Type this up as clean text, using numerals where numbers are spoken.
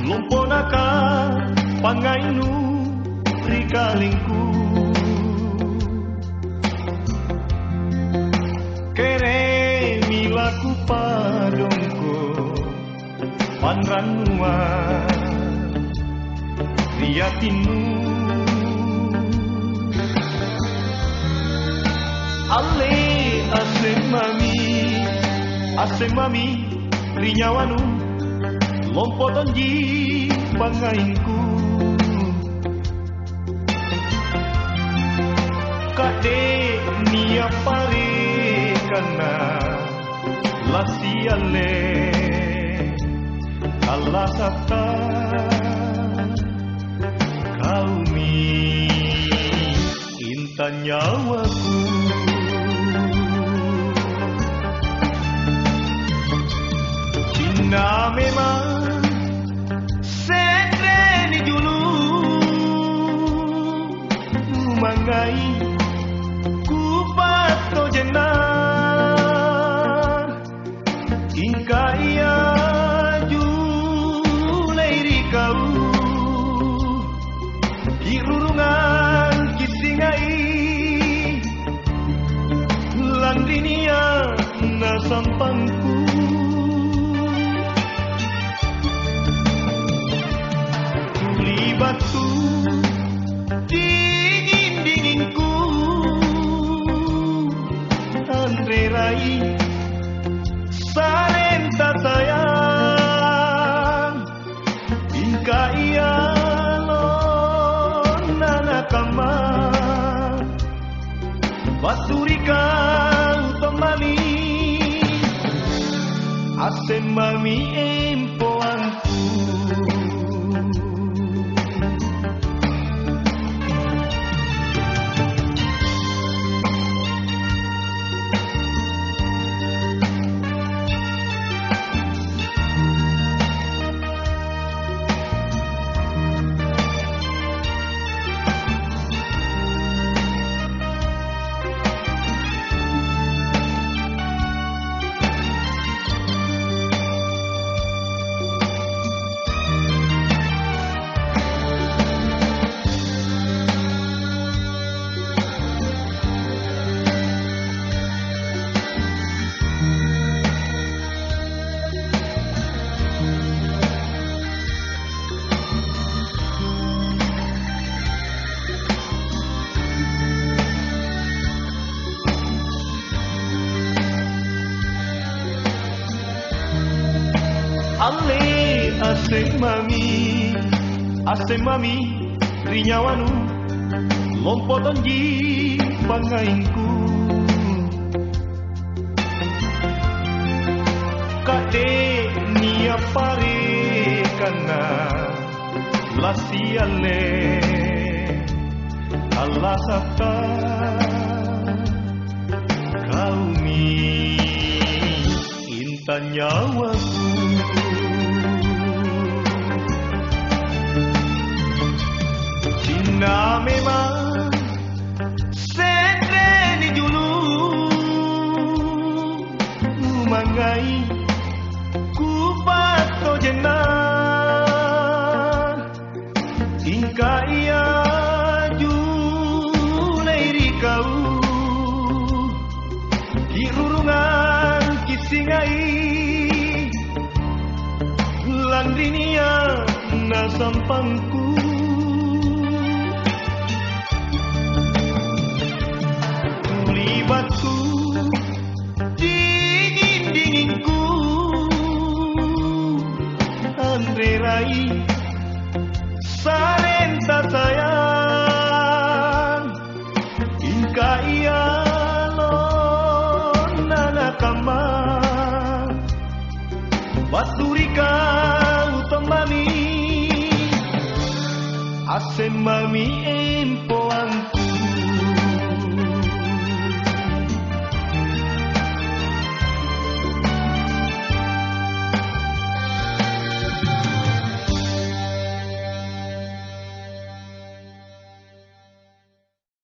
Lomponaka pangainu rikalingku kere milaku padongko panranua riatinu ale asemami rinyawanu lompotonji pangainku kade nia pare kana lasiale Allah sabta kaumi intan nyawaku Cina memang setreni dulu mangai kupato jenar ingka ia julai rikau irurungan kisingai landrinia nasampangku batu dingin-dinginku Andre Rai Sarenta sayang Ingka ia lona nakama Basurika utomami Asemami empoanku Ale asemami rinyawanu lompotonji pangainku kade nia pare kana lasiale Allah sabta kaumi intan nyawaku Cina memang setreni dulu mangai kupato jenar ingka ia julai rikau kirurungan kisingai landrinia nasampangku batu dingin-dinginku Andre Rai Sarenta sayang Ingka ia lona nakama Basurika utomami Asemami empoanku